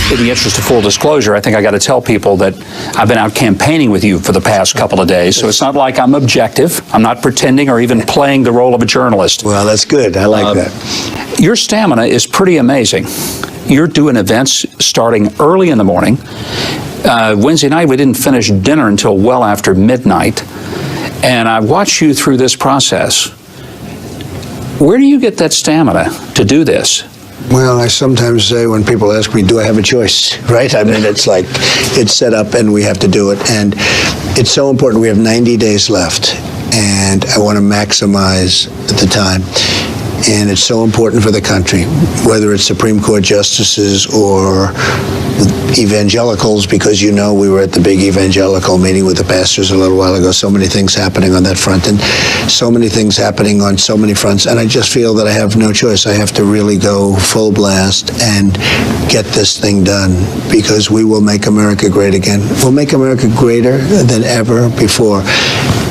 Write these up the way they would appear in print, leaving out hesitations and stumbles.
In the interest of full disclosure, I think I got to tell people that I've been out campaigning with you for the past couple of days, so it's not like I'm objective. I'm not pretending or even playing the role of a journalist. Well, that's good. I like that. Your stamina is pretty amazing. You're doing events starting early in the morning. Wednesday night, we didn't finish dinner until well after midnight. And I watched you through this process. Where do you get that stamina to do this? Well, I sometimes say when people ask me, do I have a choice, right? I mean, it's like, it's set up and we have to do it. And it's so important. We have 90 days left, and I want to maximize the time. And it's so important for the country, whether it's Supreme Court justices or evangelicals, because we were at the big evangelical meeting with the pastors a little while ago. So many things happening on that front, and so many things happening on so many fronts. And I just feel that I have no choice. I have to really go full blast and get this thing done, because we will make America great again. We'll make America greater than ever before.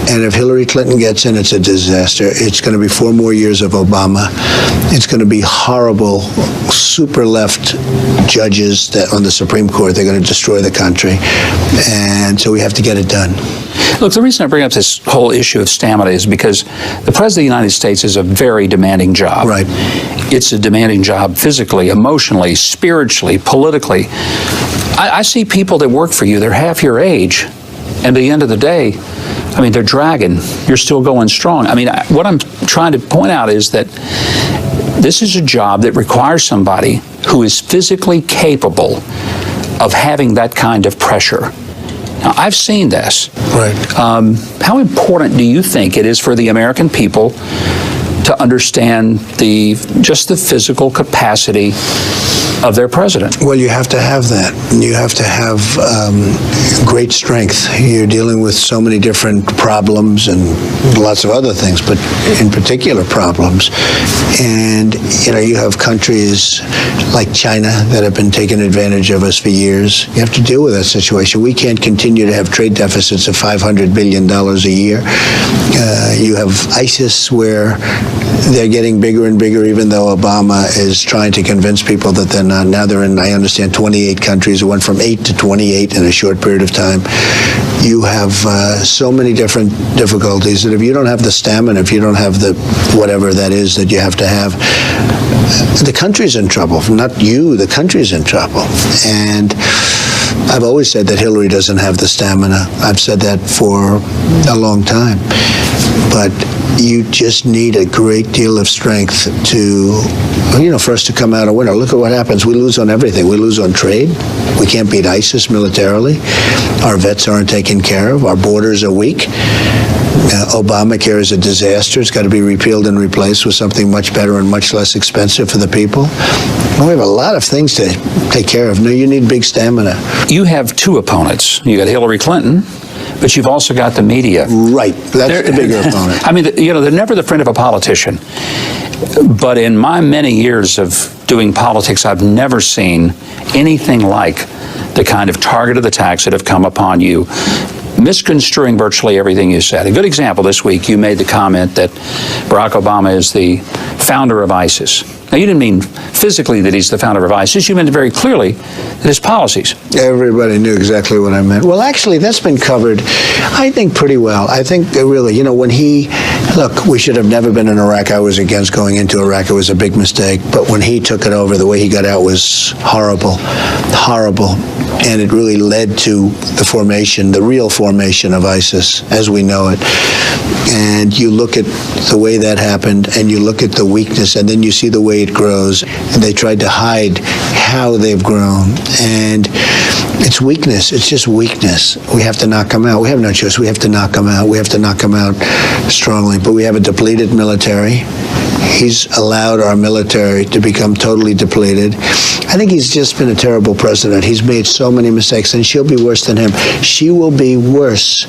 And if Hillary Clinton gets in, it's a disaster. It's going to be 4 more years of Obama. It's going to be horrible, super left judges that on the Supreme Court. They're going to destroy the country. And so we have to get it done. Look, the reason I bring up this whole issue of stamina is because the President of the United States is a very demanding job. Right. It's a demanding job physically, emotionally, spiritually, politically. I see people that work for you, they're half your age. And at the end of the day, I mean, they're dragging. You're still going strong. I mean, what I'm trying to point out is that this is a job that requires somebody who is physically capable of having that kind of pressure. Now, I've seen this. Right. How important do you think it is for the American people to understand just the physical capacity of their president? Well, you have to have that. You have to have great strength. You're dealing with so many different problems and lots of other things, but in particular problems. And, you have countries like China that have been taking advantage of us for years. You have to deal with that situation. We can't continue to have trade deficits of $500 billion a year. You have ISIS, where they're getting bigger and bigger, even though Obama is trying to convince people that they're not. Now they're in, I understand, 28 countries. It went from 8 to 28 in a short period of time. You have so many different difficulties that if you don't have the stamina, if you don't have the whatever that is that you have to have, the country's in trouble. Not you, the country's in trouble. And I've always said that Hillary doesn't have the stamina. I've said that for a long time. But you just need a great deal of strength for us to come out a winner. Look at what happens. We lose on everything. We lose on trade. We can't beat ISIS militarily. Our vets aren't taken care of. Our borders are weak. Obamacare is a disaster. It's got to be repealed and replaced with something much better and much less expensive for the people. We have a lot of things to take care of. No, you need big stamina. You have 2 opponents. You got Hillary Clinton, but you've also got the media. Right. That's the bigger opponent. I mean, they're never the friend of a politician. But in my many years of doing politics, I've never seen anything like the kind of target of attacks that have come upon you, misconstruing virtually everything you said. A good example this week, you made the comment that Barack Obama is the founder of ISIS. Now, you didn't mean physically that he's the founder of ISIS. You meant very clearly that his policies. Everybody knew exactly what I meant. Well, actually, that's been covered, I think, pretty well. I think that really, when we should have never been in Iraq. I was against going into Iraq. It was a big mistake. But when he took it over, the way he got out was horrible. And it really led to the real formation of ISIS as we know it. And you look at the way that happened, and you look at the weakness, and then you see the way it grows. And they tried to hide how they've grown. And it's weakness. It's just weakness. We have to knock them out. We have no choice. We have to knock them out. We have to knock them out strongly. But we have a depleted military. He's allowed our military to become totally depleted. I think he's just been a terrible president. He's made so many mistakes, and she'll be worse than him. She will be worse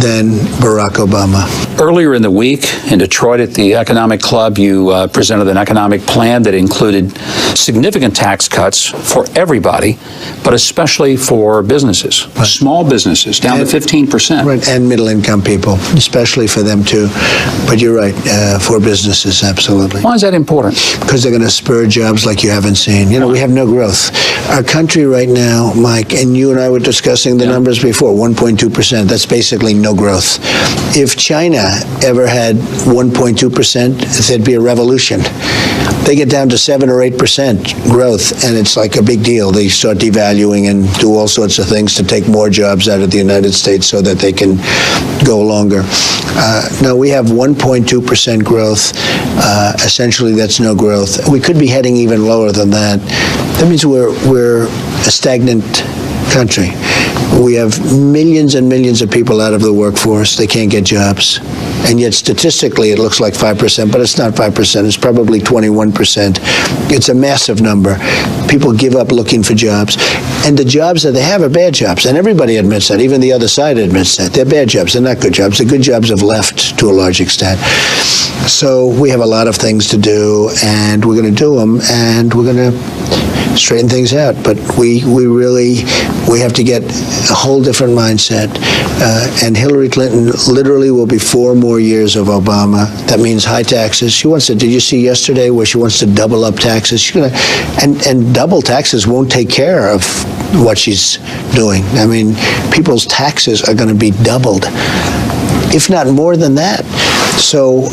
than Barack Obama. Earlier in the week in Detroit at the Economic Club, you presented an economic plan that included significant tax cuts for everybody, but especially for businesses, right. Small businesses, down to 15%. Right, and middle-income people, especially for them too. But you're right, for businesses, absolutely. Why is that important? Because they're going to spur jobs like you haven't seen. We have no growth. Our country right now, Mike, and you and I were discussing the numbers before, 1.2%. That's basically no growth. If China ever had 1.2%, there'd be a revolution. They get down to 7 or 8% growth, and it's like a big deal. They start devaluing and do all sorts of things to take more jobs out of the United States so that they can go longer. No, we have 1.2% growth. Essentially, that's no growth. We could be heading even lower than that. That means we're a stagnant country. We have millions and millions of people out of the workforce. They can't get jobs. And yet statistically it looks like 5%, but it's not 5%. It's probably 21%. It's a massive number. People give up looking for jobs. And the jobs that they have are bad jobs. And everybody admits that. Even the other side admits that. They're bad jobs. They're not good jobs. The good jobs have left to a large extent. So we have a lot of things to do, and we're going to do them, and we're going to straighten things out. But we have to get a whole different mindset. And Hillary Clinton literally will be 4 more years of Obama. That means high taxes. She wants to, did you see yesterday where she wants to double up taxes? She's gonna, and double taxes won't take care of what she's doing. I mean, people's taxes are going to be doubled, if not more than that. So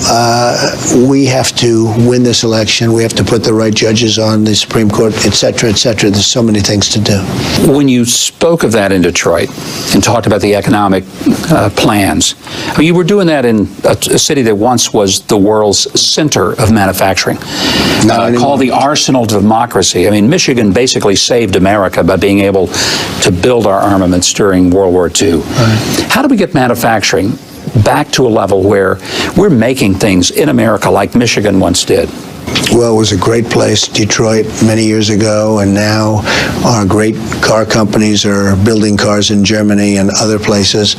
we have to win this election. We have to put the right judges on the Supreme Court, et cetera, et cetera. There's so many things to do. When you spoke of that in Detroit and talked about the economic plans, I mean, you were doing that in a city that once was the world's center of manufacturing, called the arsenal of democracy. I mean, Michigan basically saved America by being able to build our armaments during World War II. Right. How do we get manufacturing back to a level where we're making things in America like Michigan once did? Well, it was a great place, Detroit, many years ago, and now our great car companies are building cars in Germany and other places.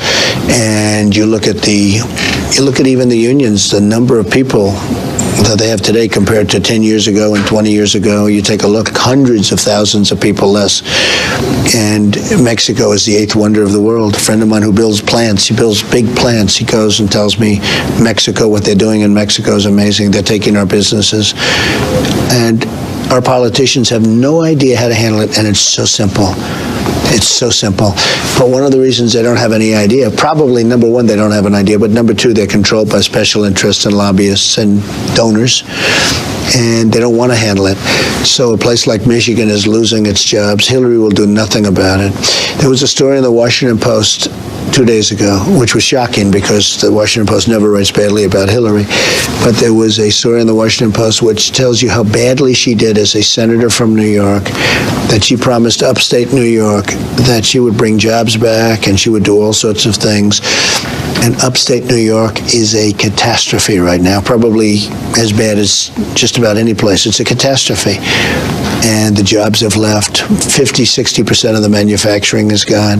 And you look at even the unions, the number of people that they have today compared to 10 years ago and 20 years ago. You take a look, hundreds of thousands of people less. And Mexico is the 8th wonder of the world. A friend of mine who builds plants, he builds big plants. He goes and tells me Mexico, what they're doing in Mexico is amazing. They're taking our businesses. And our politicians have no idea how to handle it, and it's so simple. It's so simple. But one of the reasons they don't have any idea, probably number one, they don't have an idea, but number two, they're controlled by special interests and lobbyists and donors, and they don't want to handle it. So a place like Michigan is losing its jobs. Hillary will do nothing about it. There was a story in the Washington Post 2 days ago, which was shocking because the Washington Post never writes badly about Hillary. But there was a story in the Washington Post which tells you how badly she did as a senator from New York, that she promised upstate New York that she would bring jobs back and she would do all sorts of things. And upstate New York is a catastrophe right now, probably as bad as just about any place. It's a catastrophe. And the jobs have left. 50-60% of the manufacturing is gone.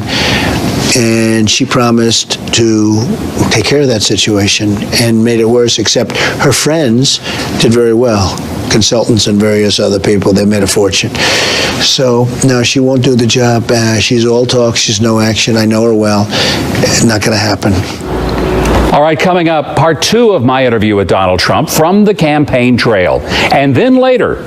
And she promised to take care of that situation and made it worse, except her friends did very well. Consultants and various other people, they made a fortune. So no, she won't do the job. She's all talk, she's no action. I know her well. Not going to happen. All right, coming up, part 2 of my interview with Donald Trump from the campaign trail. And then later,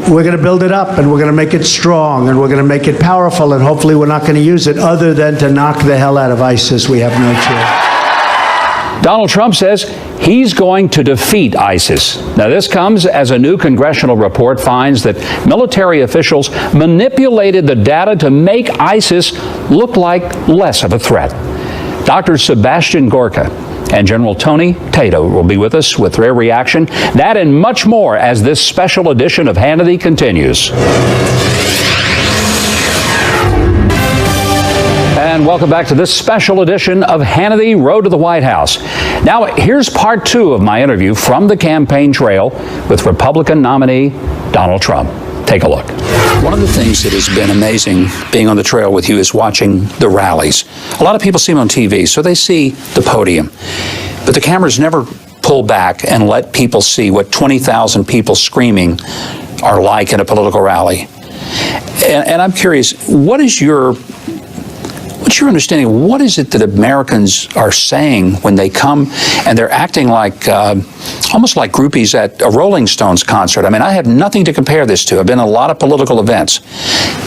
we're going to build it up, and we're going to make it strong, and we're going to make it powerful, and hopefully we're not going to use it other than to knock the hell out of ISIS. We have no choice. Donald Trump says he's going to defeat ISIS. Now, this comes as a new congressional report finds that military officials manipulated the data to make ISIS look like less of a threat. Dr. Sebastian Gorka and General Tony Tato will be with us with their reaction. That and much more as this special edition of Hannity continues. And welcome back to this special edition of Hannity Road to the White House. Now, here's part 2 of my interview from the campaign trail with Republican nominee Donald Trump. Take a look. One of the things that has been amazing being on the trail with you is watching the rallies. A lot of people see them on TV, so they see the podium. But the cameras never pull back and let people see what 20,000 people screaming are like in a political rally. And I'm curious, what's your What's your understanding? What is it that Americans are saying when they come and they're acting like, almost like groupies at a Rolling Stones concert? I mean, I have nothing to compare this to. I've been in a lot of political events.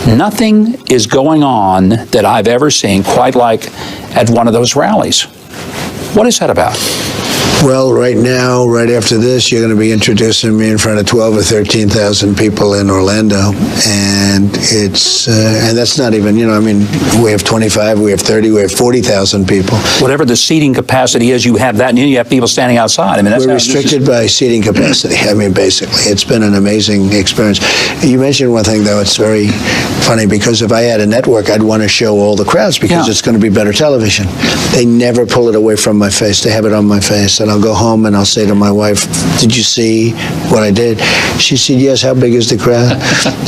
Nothing is going on that I've ever seen quite like at one of those rallies. What is that about? Well, right now, right after this, you're going to be introducing me in front of 12 or 13,000 people in Orlando, and it's and that's not even, I mean, we have 25, we have 30, we have 40,000 people. Whatever the seating capacity is, you have that, and you have people standing outside. I mean, that's we're restricted by seating capacity. I mean, basically, it's been an amazing experience. You mentioned one thing, though. It's very funny because if I had a network, I'd want to show all the crowds because it's going to be better television. They never pull it away from my face. They have it on my face. And I'll go home and I'll say to my wife, did you see what I did? She said, yes, how big is the crowd?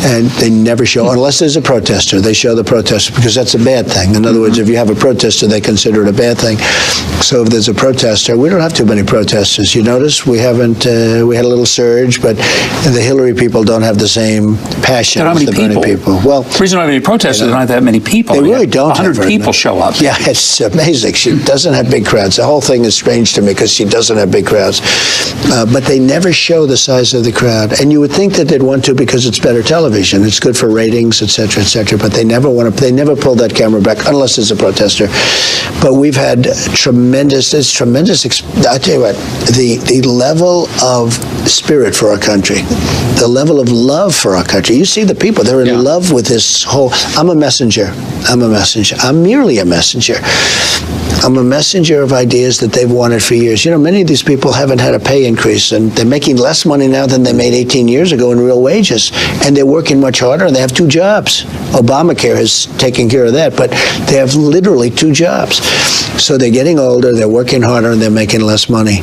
And they never show, unless there's a protester. They show the protester because that's a bad thing. In other words, if you have a protester, they consider it a bad thing. So if there's a protester, we don't have too many protesters. You notice we haven't, we had a little surge, but the Hillary people don't have the same passion as the Bernie people. Well, the reason I don't have any protesters, they don't have that many people. They really don't. 100 people show up. Yeah, it's amazing. She doesn't have big crowds. The whole thing is strange to me because she doesn't have big crowds. But they never show the size of the crowd. And you would think that they'd want to because it's better television. It's good for ratings, et cetera, but they never want to, they never pull that camera back unless it's a protester. But we've had tremendous, I'll tell you what, the level of spirit for our country, the level of love for our country. You see the people, they're in love with this whole, I'm a messenger. I'm merely a messenger. I'm a messenger of ideas that they've wanted for years. Many of these people haven't had a pay increase, and they're making less money now than they made 18 years ago in real wages, and they're working much harder, and they have 2 jobs. Obamacare has taken care of that, but they have literally 2 jobs. So they're getting older, they're working harder, and they're making less money.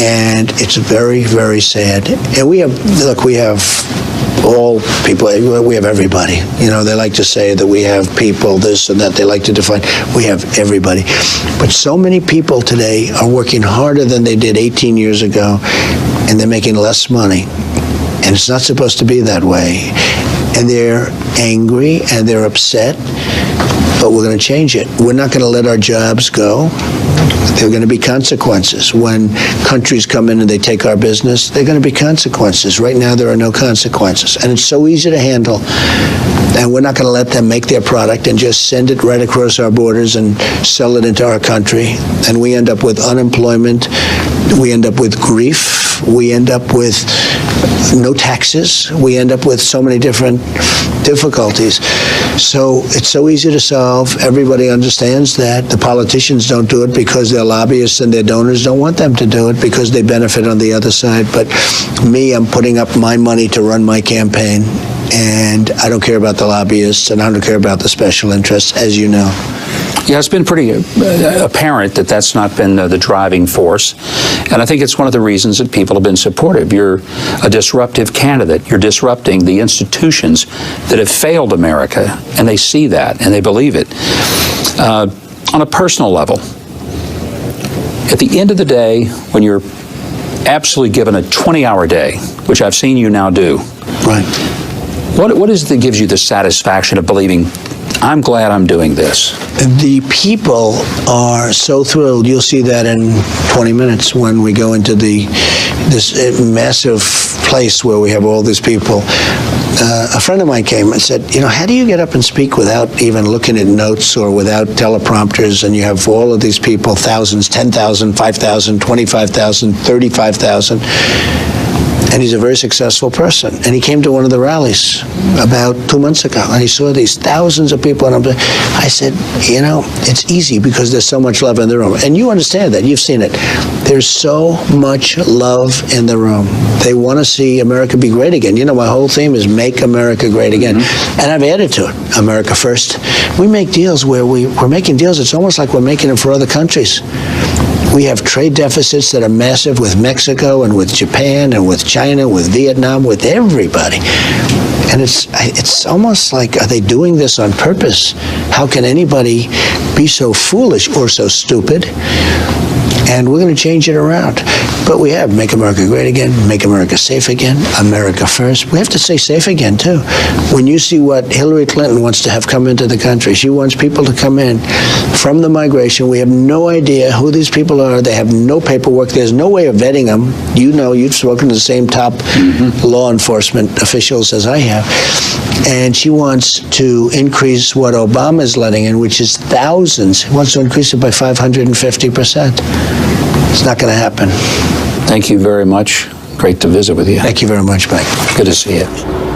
And it's very, very sad. And we have all people, we have everybody. They like to say that we have people, this and that. They like to define, we have everybody. But so many people today are working harder than they did 18 years ago, and they're making less money. And it's not supposed to be that way. And they're angry and they're upset, but we're going to change it. We're not going to let our jobs go. There are going to be consequences. When countries come in and they take our business, there are going to be consequences. Right now, there are no consequences. And it's so easy to handle. And we're not going to let them make their product and just send it right across our borders and sell it into our country. And we end up with unemployment. We end up with grief. We end up with no taxes. We end up with so many different difficulties. So it's so easy to solve. Everybody understands that. The politicians don't do it because their lobbyists and their donors don't want them to do it because they benefit on the other side. But me, I'm putting up my money to run my campaign, and I don't care about the lobbyists, and I don't care about the special interests, as you know. Yeah, it's been pretty apparent that that's not been the driving force. And I think it's one of the reasons that people have been supportive. You're a disruptive candidate. You're disrupting the institutions that have failed America, and they see that, and they believe it. On a personal level, at the end of the day, when you're absolutely given a 20-hour day, which I've seen you now do, right? What is it that gives you the satisfaction of believing, I'm glad I'm doing this? The people are so thrilled. You'll see that in 20 minutes when we go into this massive place where we have all these people. A friend of mine came and said, how do you get up and speak without even looking at notes or without teleprompters? And you have all of these people, thousands, 10,000, 5,000, 25,000, 35,000. And he's a very successful person. And he came to one of the rallies about 2 months ago, and he saw these thousands of people. And I said, it's easy because there's so much love in the room. And you understand that. You've seen it. There's so much love in the room. They want to see America be great again. My whole theme is make America great again. Mm-hmm. And I've added to it, America first. We make deals where we're making deals. It's almost like we're making them for other countries. We have trade deficits that are massive with Mexico and with Japan and with China, with Vietnam, with everybody. And it's almost like, are they doing this on purpose? How can anybody be so foolish or so stupid And we're going to change it around. But we have Make America Great Again, Make America Safe Again, America First. We have to say safe again, too. When you see what Hillary Clinton wants to have come into the country, she wants people to come in from the migration. We have no idea who these people are. They have no paperwork. There's no way of vetting them. You know, you've spoken to the same top law enforcement officials as I have. And she wants to increase what Obama is letting in, which is thousands. He wants to increase it by 550%. It's not going to happen. Thank you very much. Great to visit with you. Thank you very much, Mike. Good to see you.